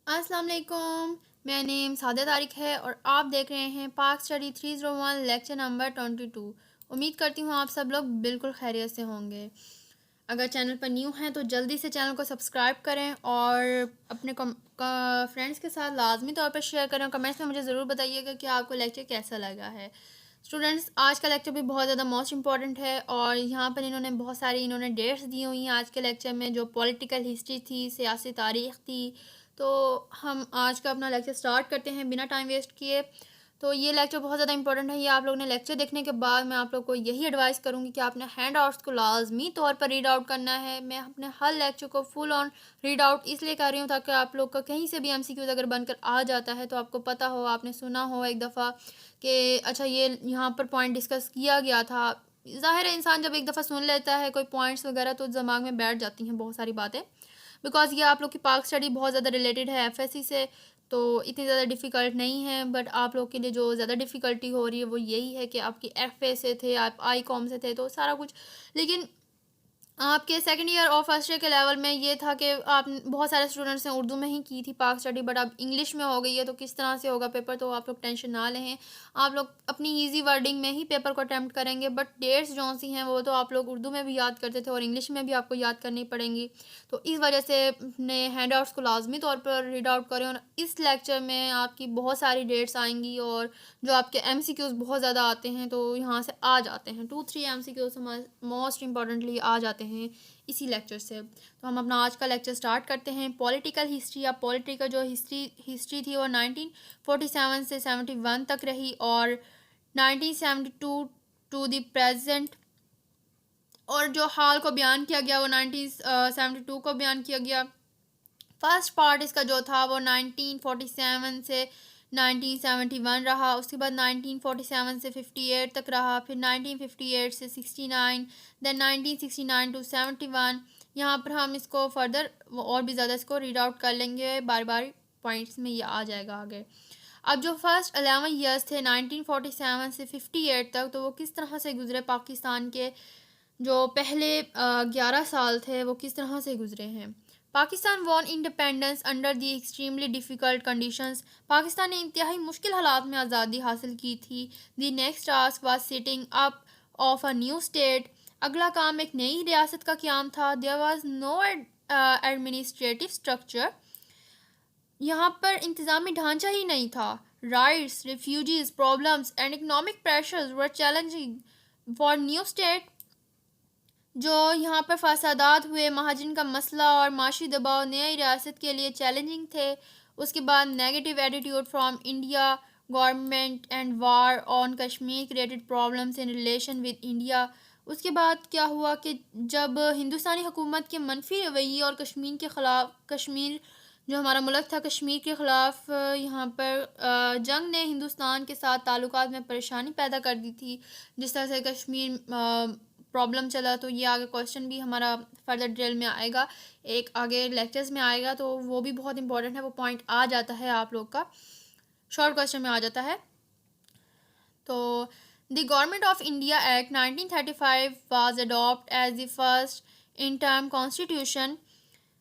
السلام علیکم، میں نیم سعادہ طارق ہے اور آپ دیکھ رہے ہیں پاک اسٹڈی 301 لیکچر نمبر 22۔ امید کرتی ہوں آپ سب لوگ بالکل خیریت سے ہوں گے۔ اگر چینل پر نیو ہیں تو جلدی سے چینل کو سبسکرائب کریں اور اپنے فرینڈس کے ساتھ لازمی طور پر شیئر کریں۔ کمنٹس میں مجھے ضرور بتائیے گا کہ آپ کو لیکچر کیسا لگا ہے۔ اسٹوڈنٹس، آج کا لیکچر بھی بہت زیادہ موسٹ امپورٹنٹ ہے اور یہاں پر انہوں نے بہت ساری ڈیٹس دی ہوئی ہیں آج کے لیکچر میں، جو پولیٹیکل ہسٹری تھی، سیاسی تاریخ تھی۔ تو ہم آج کا اپنا لیکچر سٹارٹ کرتے ہیں بنا ٹائم ویسٹ کیے۔ تو یہ لیکچر بہت زیادہ امپورٹنٹ ہے۔ یہ آپ لوگوں نے لیکچر دیکھنے کے بعد میں آپ لوگ کو یہی ایڈوائز کروں گی کہ آپ نے ہینڈ آؤٹس کو لازمی طور پر ریڈ آؤٹ کرنا ہے۔ میں اپنے ہر لیکچر کو فل آن ریڈ آؤٹ اس لیے کر رہی ہوں تاکہ آپ لوگ کا کہیں سے بھی ایم سی کیوز اگر بن کر آ جاتا ہے تو آپ کو پتہ ہو، آپ نے سنا ہو ایک دفعہ کہ اچھا یہ یہاں پر پوائنٹ ڈسکس کیا گیا تھا۔ ظاہر ہے انسان جب ایک دفعہ سن لیتا ہے کوئی پوائنٹس وغیرہ تو دماغ میں بیٹھ جاتی ہیں بہت ساری باتیں، بیکاز یہ آپ لوگ کی پاک اسٹڈی بہت زیادہ ریلیٹڈ ہے ایف ایس سی سے، تو اتنی زیادہ ڈیفیکلٹ نہیں ہے۔ بٹ آپ لوگ کے لیے جو زیادہ ڈیفیکلٹی ہو رہی ہے وہ یہی ہے کہ آپ کی ایف اے سے تھے، آپ آئی کام سے تھے، تو سارا کچھ، لیکن آپ کے سیکنڈ ایئر اور فرسٹ ایئر کے لیول میں یہ تھا کہ آپ بہت سارے اسٹوڈنٹس نے اردو میں ہی کی تھی پاک اسٹڈی، بٹ اب انگلش میں ہو گئی ہے تو کس طرح سے ہوگا پیپر، تو آپ لوگ ٹینشن نہ لیں۔ آپ لوگ اپنی ایزی ورڈنگ میں ہی پیپر کو اٹیمپٹ کریں گے، بٹ ڈیٹس جو سی ہیں وہ تو آپ لوگ اردو میں بھی یاد کرتے تھے اور انگلش میں بھی آپ کو یاد کرنی پڑیں گی، تو اس وجہ سے اپنے ہینڈ آؤٹس کو لازمی طور پر ریڈ آؤٹ کریں۔ اور اس لیکچر میں آپ کی بہت ساری ڈیٹس آئیں گی اور جو آپ کے ایم سی کیوز بہت زیادہ آتے ہیں تو یہاں سے آ جاتے ہیں، 2-3 M C Qs most importantly آ جاتے ہیں اسی لیکچر سے۔ تو ہم اپنا آج کا لیکچر سٹارٹ کرتے ہیں۔ پولیٹیکل ہسٹری یا پولیٹیکل جو ہسٹری تھی وہ 1947 سے 71 تک رہی اور 1972 ٹو دی پریزنٹ، اور جو حال کو بیان کیا گیا وہ 1972 کو بیان کیا گیا۔ فرسٹ پارٹ اس کا جو تھا وہ 1947 سے 1971 رہا، اس کے بعد 1947 سے 58 تک رہا، پھر 1958 سے 69، دین 1969 ٹو 71۔ یہاں پر ہم اس کو فردر اور بھی زیادہ اس کو ریڈ آؤٹ کر لیں گے، بار بار پوائنٹس میں یہ آ جائے گا آگے۔ اب جو فرسٹ 11 ایئرس تھے 1947 سے 58 تک، تو وہ کس طرح سے گزرے پاکستان کے، جو پہلے 11 سال تھے وہ کس طرح سے گزرے ہیں۔ Pakistan won independence under the extremely difficult conditions. Pakistan نے انتہائی مشکل حالات میں آزادی حاصل کی تھی۔ The next task was setting up of a new state. اگلا کام ایک نئی ریاست کا قیام تھا۔ There was no administrative structure. یہاں پر انتظامی ڈھانچہ ہی نہیں تھا۔ Riots, refugees problems and economic pressures were challenging for new state. جو یہاں پر فسادات ہوئے، مہاجرین کا مسئلہ اور معاشی دباؤ نئی ریاست کے لیے چیلنجنگ تھے۔ اس کے بعد negative attitude from India government and war on Kashmir created problems in relation with India. اس کے بعد کیا ہوا کہ جب ہندوستانی حکومت کے منفی رویے اور کشمیر کے خلاف، کشمیر جو ہمارا ملک تھا، کشمیر کے خلاف یہاں پر جنگ نے ہندوستان کے ساتھ تعلقات میں پریشانی پیدا کر دی تھی، جس طرح سے کشمیر پرابلم چلا، تو یہ آگے کویشچن بھی ہمارا فردر ڈریل میں آئے گا، ایک آگے لیکچرز میں آئے گا، تو وہ بھی بہت امپورٹنٹ ہے، وہ پوائنٹ آ جاتا ہے آپ لوگ کا شارٹ کویشچن میں آ جاتا ہے۔ تو the government of India act 1935 was adapt as the first interim constitution.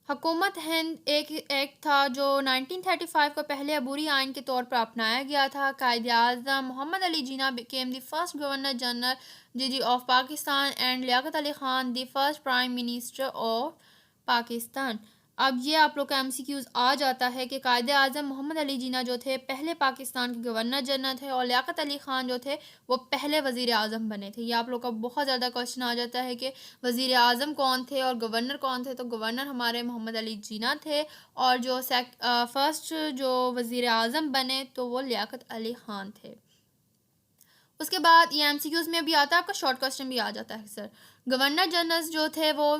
حکومت ہند ایک ایکٹ تھا جو 1935 کو پہلے عبوری آئین کے طور پر اپنایا گیا تھا۔ قائد اعظم محمد Ali Jinnah became the first governor general of Pakistan and Liaquat Ali Khan the first prime minister of Pakistan. اب یہ آپ لوگ کا ایم سی کیوز آ جاتا ہے کہ قائد اعظم محمد علی جناح جو تھے پہلے پاکستان کے گورنر جنرل تھے، اور لیاقت علی خان جو تھے وہ پہلے وزیر اعظم بنے تھے۔ یہ آپ لوگ کا بہت زیادہ کویشچن آ جاتا ہے کہ وزیر اعظم کون تھے اور گورنر کون تھے، تو گورنر ہمارے محمد علی جناح تھے، اور جو فرسٹ جو وزیر اعظم بنے تو وہ لیاقت علی خان تھے۔ اس کے بعد یہ ایم سی کیوز میں بھی آتا ہے، آپ کا شارٹ کویشچن بھی آ جاتا ہے سر۔ گورنر جنرل جو تھے وہ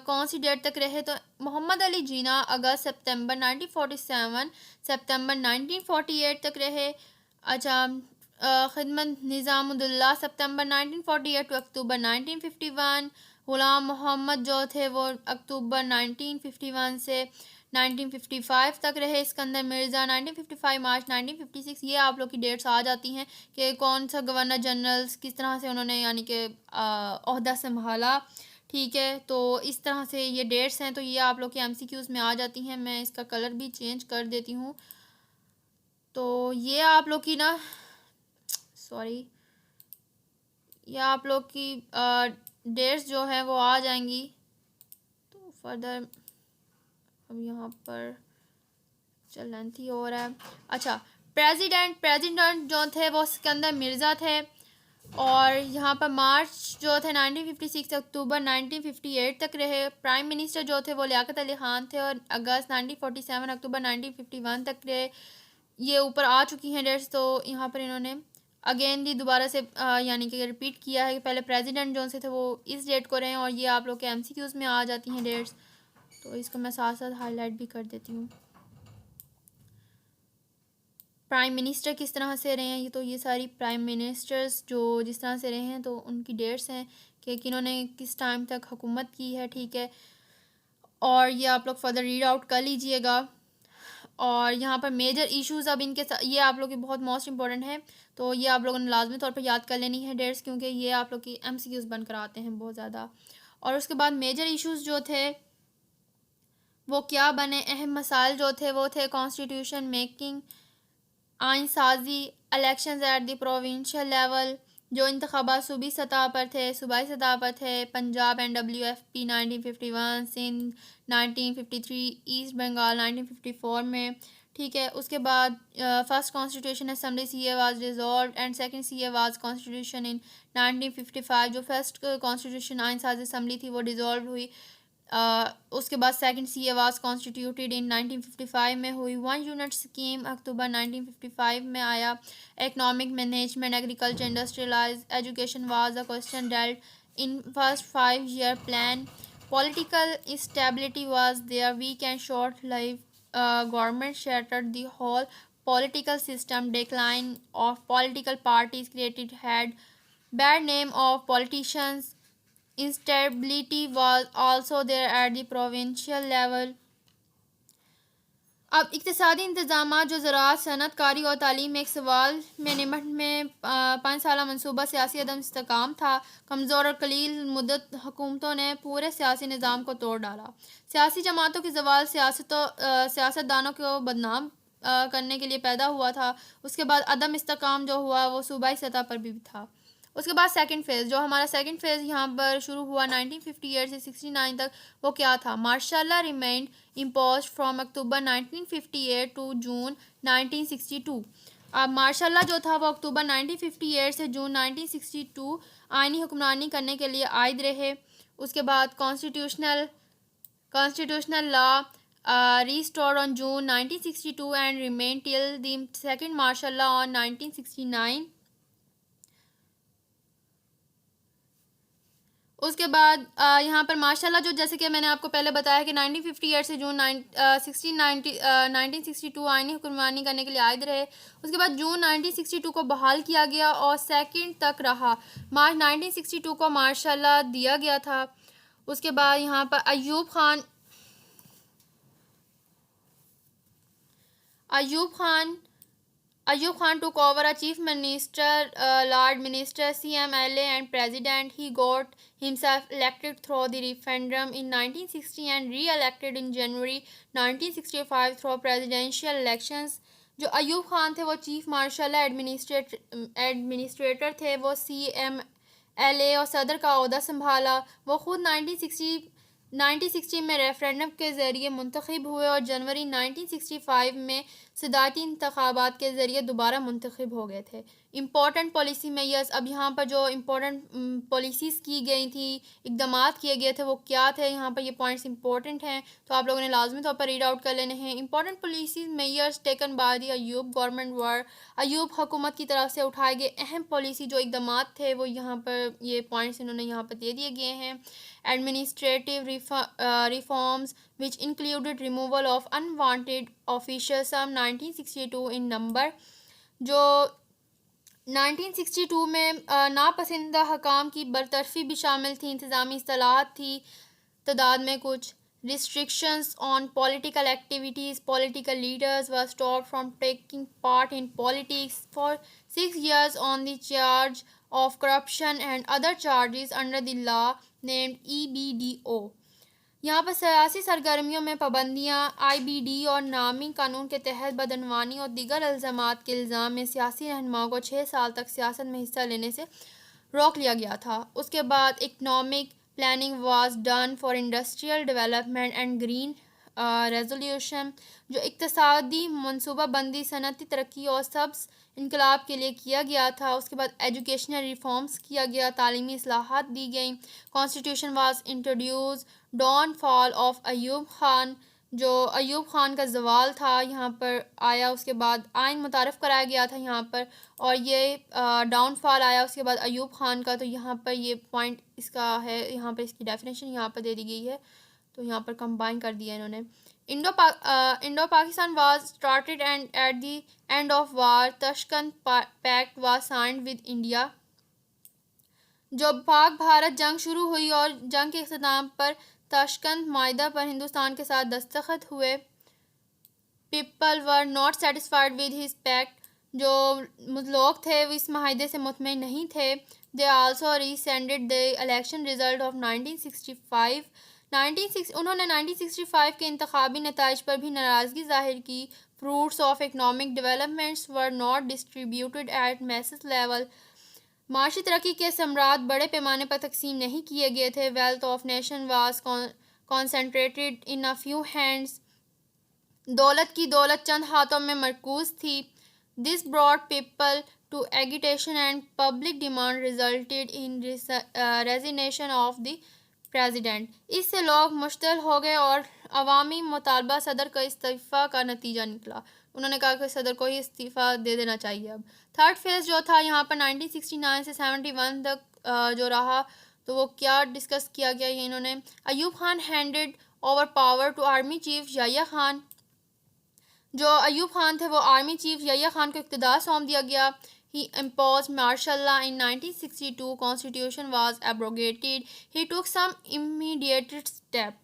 کون سی ڈیٹ تک رہے، تو محمد علی جناح اگست سپتمبر 1947 سپتمبر 1948 تک رہے۔ اچھا، خدمت نظام الدولہ سپتمبر 1948 ٹو اکتوبر 1951۔ غلام محمد جو تھے وہ اکتوبر 1951 سے 1955 تک رہے۔ اسکندر مرزا 1955 مارچ 1956۔ یہ آپ لوگ کی ڈیٹس آ جاتی ہیں کہ کون سا گورنر جنرل کس طرح سے انہوں نے یعنی کہ عہدہ سنبھالا۔ ٹھیک ہے، تو اس طرح سے یہ ڈیٹس ہیں، تو یہ آپ لوگ کے ایم سی کیوز میں آ جاتی ہیں. میں اس کا کلر بھی چینج کر دیتی ہوں. تو یہ آپ لوگ کی نا سوری یہ آپ لوگ کی ڈیٹس جو ہیں وہ آ جائیں گی. تو فردر اب یہاں پر چلن تھی ہو رہا ہے. اچھا، پریزیڈنٹ جو تھے وہ سکندر مرزا تھے، اور یہاں پر مارچ جو تھے 1956 اکتوبر 1958 تک رہے. پرائم منسٹر جو تھے وہ لیاقت علی خان تھے، اور اگست 1947 اکتوبر 1951 تک رہے. یہ اوپر آ چکی ہیں ڈیٹس، تو یہاں پر انہوں نے اگین دی دوبارہ سے یعنی کہ ریپیٹ کیا ہے کہ پہلے پریزیڈنٹ جو سے تھے وہ اس ڈیٹ کو رہے ہیں، اور یہ آپ لوگ کے ایم سی کیوز میں آ جاتی ہیں ڈیٹس. تو اس کو میں ساتھ ساتھ ہائی لائٹ بھی کر دیتی ہوں. پرائم منسٹر کس طرح سے رہے ہیں، یہ تو یہ ساری پرائم منسٹرز جو جس طرح سے رہے ہیں تو ان کی ڈیٹس ہیں کہ کنہوں نے کس ٹائم تک حکومت کی ہے. ٹھیک ہے، اور یہ آپ لوگ فردر ریڈ آؤٹ کر لیجئے گا. اور یہاں پر میجر ایشوز اب ان کے یہ آپ لوگ کی بہت موسٹ امپورٹنٹ ہے، تو یہ آپ لوگوں نے لازمی طور پر یاد کر لینی ہے ڈیٹس، کیونکہ یہ آپ لوگ کی ایم سی کیوز بن کر آتے ہیں بہت زیادہ. اور اس کے بعد میجر ایشوز جو تھے وہ کیا بنے، اہم مسائل جو تھے وہ تھے کانسٹیٹیوشن میکنگ، آئین سازی، elections at the provincial level, جو انتخابات صوبائی سطح پر تھے. Punjab N W F P 1951، Sindh 1953، east Bengal 1954 میں. ٹھیک ہے، اس کے بعد first constitution assembly C A was dissolved and second C A was constitution in 1955. جو فرسٹ کانسٹیٹیوشن آئین ساز اسمبلی تھی وہ ڈیزالو ہوئی. اس کے بعد second C A was constituted in 1955 میں ہوئی. 1 یونٹ اسکیم اکتوبر 1955 میں آیا. Economic management, agriculture, industrialise education was a question dealt in first 5 year plan. Political instability was there, weak and short-lived government shattered the whole political system. Decline of political parties created had bad name of politicians. Instability was also there at the provincial level. اب اقتصادی انتظامات جو زراعت، صنعت کاری اور تعلیم ایک سوال میں نمٹ میں 5 سالہ منصوبہ سیاسی عدم استحکام تھا. کمزور اور قلیل مدت حکومتوں نے پورے سیاسی نظام کو توڑ ڈالا. سیاسی جماعتوں کی زوال سیاست دانوں کو بدنام کرنے کے لیے پیدا ہوا تھا. اس کے بعد عدم استحکام جو ہوا وہ صوبائی سطح پر بھی تھا. اس کے بعد سیکنڈ فیز، جو ہمارا سیکنڈ فیز یہاں پر شروع ہوا 1958 سے 69 تک، وہ کیا تھا؟ Martial law remained imposed from October 1958 to June 1962. اب مارشل لا جو تھا وہ اکتوبر 1958 سے جون 1962 آئینی حکمرانی کرنے کے لیے عائد رہے. اس کے بعد constitutional law restored on June 1962 and remained till the second martial law on 1969. اس کے بعد یہاں پر ماشاءاللہ جو جیسے کہ میں نے آپ کو پہلے بتایا کہ 1958 سے جون 1962 آئینی حکمرانی کرنے کے لیے عائد رہے. اس کے بعد جون 1962 کو بحال کیا گیا اور سیکنڈ تک رہا. مارچ 1962 کو ماشاءاللہ دیا گیا تھا. اس کے بعد یہاں پر Ayub Khan took over as Chief Minister, Lord Minister, CMLA and President. He got himself elected through the referendum in 1960 and re-elected in January 1965 through presidential elections. جو ایوب خان تھے وہ چیف مارشل ایڈمنسٹریٹر تھے. وہ CMLA اور صدر کا عہدہ سنبھالا. وہ خود 1960 میں ریفرینڈم کے ذریعے منتخب ہوئے اور جنوری 1965 میں صدارتی انتخابات کے ذریعے دوبارہ منتخب ہو گئے تھے. امپورٹنٹ پالیسی میئرز، اب یہاں پر جو امپورٹنٹ پالیسیز کی گئی تھیں، اقدامات کیے گئے تھے، وہ کیا تھے؟ یہاں پر یہ پوائنٹس امپورٹنٹ ہیں تو آپ لوگوں نے لازمی طور پر ریڈ آؤٹ کر لینے ہیں. Important policies measures taken by the Ayub government were. Ayub حکومت کی طرف سے اٹھائے گئے اہم پالیسی جو اقدامات تھے وہ یہاں پر یہ پوائنٹس انہوں نے یہاں پر دے دیے گئے ہیں. Administrative reforms which included removal of unwanted officials, some 1962 in number. جو 1962 میں ناپسندیدہ حکام کی برطرفی بھی شامل تھی. انتظامی اصلاحات تھی تعداد میں کچھ. Restrictions on political activities. Political leaders were stopped from taking part in politics for 6 years on the charge of corruption and other charges under the law. named EBDO. یہاں پر سیاسی سرگرمیوں میں پابندیاں IBD اور نامی قانون کے تحت بدعنوانی اور دیگر الزامات کے الزام میں سیاسی رہنماؤں کو 6 سال تک سیاست میں حصہ لینے سے روک لیا گیا تھا۔ اس کے بعد economic planning was done for industrial development and green resolution, جو اقتصادی منصوبہ بندی، صنعتی ترقی اور سبز انقلاب کے لیے کیا گیا تھا۔ اس کے بعد ایجوکیشنل ریفارمز کیا گیا، تعلیمی اصلاحات دی گئیں۔ Constitution was introduce, down fall of Ayub Khan, جو ایوب خان کا زوال تھا یہاں پر آیا۔ اس کے بعد آئین متعارف کرایا گیا تھا یہاں پر، اور یہ ڈاؤن فال آیا اس کے بعد ایوب خان کا، تو یہاں پر یہ پوائنٹ اس کا ہے، یہاں پر اس کی ڈیفینیشن یہاں پر دے دی گئی ہے، تو یہاں پر کمبائن کر دیا انہوں نے۔ Indo Pakistan was started and at the end of war Tashkent pact was signed with India, جو پاک بھارت جنگ شروع ہوئی اور جنگ کے اختتام پر تاشکنت معاہدہ پر ہندوستان کے ساتھ دستخط ہوئے۔ People were not satisfied with his packet, جو لوگ تھے وہ اس معاہدے سے مطمئن نہیں تھے۔ They also rescinded the election result of 1965۔ انہوں نے 1965 کے انتخابی نتائج پر بھی ناراضگی ظاہر کی۔ Fruits of economic developments were not distributed at masses level, معاشی ترقی کے ثمرات بڑے پیمانے پر تقسیم نہیں کیے گئے تھے۔ Wealth of nation was concentrated in a few hands, دولت کی دولت چند ہاتھوں میں مرکوز تھی۔ This brought people to agitation and public demand resulted in resignation of the president, اس سے لوگ مشتعل ہو گئے اور عوامی مطالبہ صدر کا استعفیٰ کا نتیجہ نکلا۔ انہوں نے کہا کہ صدر کو ہی استعفیٰ دے دینا چاہیے۔ اب تھرڈ فیز جو تھا یہاں پر 1969 سے 71 تک جو رہا، تو وہ کیا ڈسکس کیا گیا، یہ انہوں نے Ayub Khan handed over power to army chief Yahya Khan, جو ایوب خان تھے وہ آرمی چیف یحییٰ خان کو اقتدار سونپ دیا گیا۔ He imposed martial law in 1962. Constitution was abrogated. He took some immediate steps.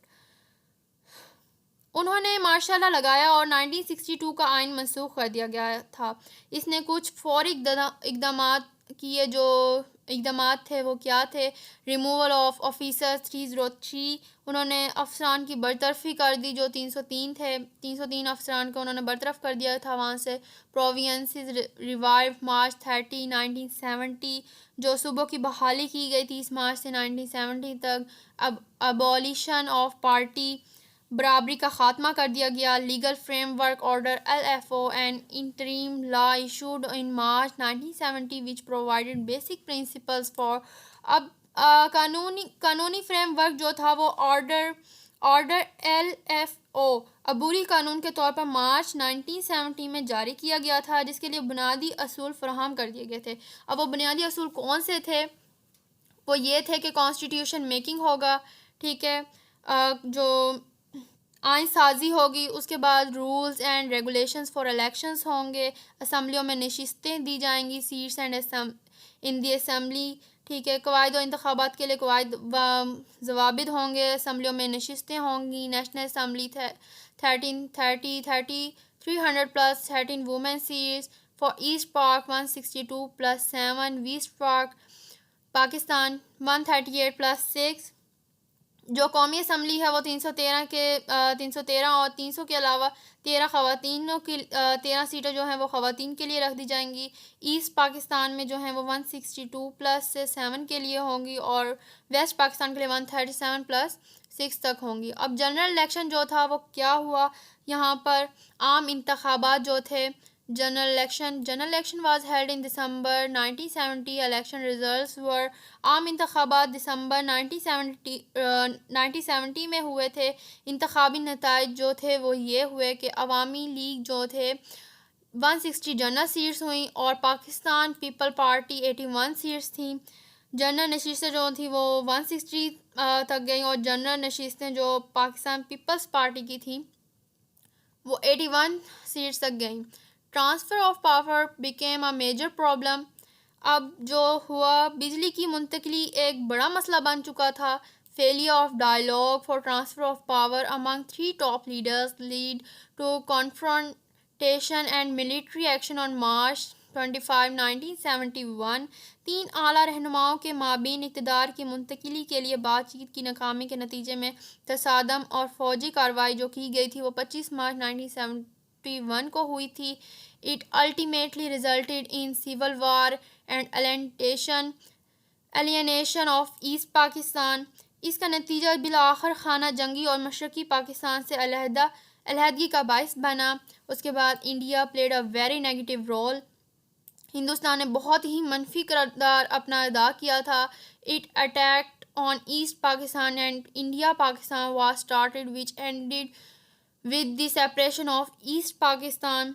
انہوں نے مارشل لا لگایا اور 1962 کا آئین منسوخ کر دیا گیا تھا۔ اس نے کچھ فوری اقدامات کیے، جو اقدامات تھے وہ کیا تھے؟ ریموول آف آفیسر 303، انہوں نے افسران کی برطرفی کر دی جو 303 تھے، 303 افسران کو انہوں نے برطرف کر دیا تھا وہاں سے۔ پروونسز ریوائیو مارچ 30 1970، جو صوبوں کی بحالی کی گئی 30 مارچ سے 1970 تک۔ ابولیشن آف پارٹی، برابری کا خاتمہ کر دیا گیا۔ Legal frame work order LFO and interim law issued in March 1970 which provided basic principles for اب قانونی فریم ورک جو تھا وہ آرڈر LFO عبوری قانون کے طور پر مارچ 1970 میں جاری کیا گیا تھا، جس کے لیے بنیادی اصول فراہم کر دیے گئے تھے۔ اب وہ بنیادی اصول کون سے تھے؟ وہ یہ تھے کہ کانسٹیٹیوشن میکنگ ہوگا، ٹھیک ہے، جو آئین سازی ہوگی، اس کے بعد rules and regulations for elections ہوں گے، اسمبلیوں میں نشستیں دی جائیں گی، seats and in the assembly, ٹھیک ہے، قواعد و انتخابات کے لیے قواعد و ضوابط ہوں گے، اسمبلیوں میں نشستیں ہوں گی۔ National assembly 300 plus 13 women seats for East Pak 162 plus 7 waste پاک پاکستان 138 پلس 6۔ جو قومی اسمبلی ہے وہ 313 اور 300 کے علاوہ 13 خواتینوں کی 13 سیٹیں جو ہیں وہ خواتین کے لیے رکھ دی جائیں گی۔ ایسٹ پاکستان میں جو ہیں وہ 162 پلس 7 کے لیے ہوں گی، اور ویسٹ پاکستان کے لیے 137 پلس 6 تک ہوں گی۔ اب جنرل الیکشن جو تھا وہ کیا ہوا یہاں پر؟ عام انتخابات جو تھے، general election was held in December 1970۔ Election results were, عام انتخابات دسمبر 1970 میں ہوئے تھے۔ انتخابی نتائج جو تھے وہ یہ ہوئے کہ عوامی لیگ جو تھے 160 جنرل سیٹس ہوئیں، اور پاکستان پیپل پارٹی 81 سیٹس تھیں۔ جنرل نشستیں جو تھیں وہ 160 تک گئیں، اور جنرل نشستیں جو پاکستان پیپلز پارٹی کی تھیں وہ 81 سیٹس تک گئیں۔ Transfer of power became a major problem, اب جو ہوا بجلی کی منتقلی ایک بڑا مسئلہ بن چکا تھا۔ Failure of dialogue for transfer of power among 3 top leaders lead to confrontation and military action on March 25 1971 تین اعلیٰ رہنماؤں کے مابین اقتدار کی منتقلی کے لیے بات چیت کی ناکامی کے نتیجے میں تصادم اور فوجی کارروائی جو کی گئی تھی وہ 25 مارچ 1971 کو ہوئی تھی. It ultimately resulted in civil war and alienation of East Pakistan. اس کا نتیجہ بالآخر خانہ جنگی اور مشرقی پاکستان سے علیحدگی کا باعث بنا. اس کے بعد India played a very negative role. Hindustan نے بہت ہی منفی کردار اپنا ادا کیا تھا. It attacked on East Pakistan and India Pakistan was started which ended with the separation of East Pakistan.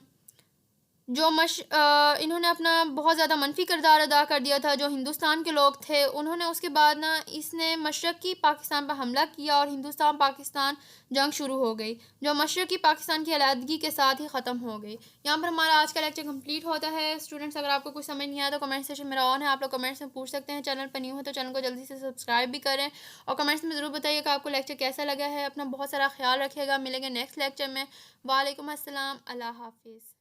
انہوں نے اپنا بہت زیادہ منفی کردار ادا کر دیا تھا جو ہندوستان کے لوگ تھے. انہوں نے اس کے بعد اس نے مشرقی پاکستان پر حملہ کیا اور ہندوستان پاکستان جنگ شروع ہو گئی جو مشرقی پاکستان کی علیحدگی کے ساتھ ہی ختم ہو گئی. یہاں پر ہمارا آج کا لیکچر کمپلیٹ ہوتا ہے. اسٹوڈنٹس اگر آپ کو کچھ سمجھ نہیں آیا تو کمنٹ سیکشن میرا آن ہے, آپ لوگ کمنٹس میں پوچھ سکتے ہیں. چینل پر نیو ہے تو چینل کو جلدی سے سبسکرائب بھی کریں اور کمنٹس میں ضرور بتائیے کہ آپ کو لیکچر کیسا لگا ہے. اپنا بہت سارا خیال رکھیے گا. ملیں گے نیکسٹ لیکچر میں. وعلیکم السلام. اللہ حافظ.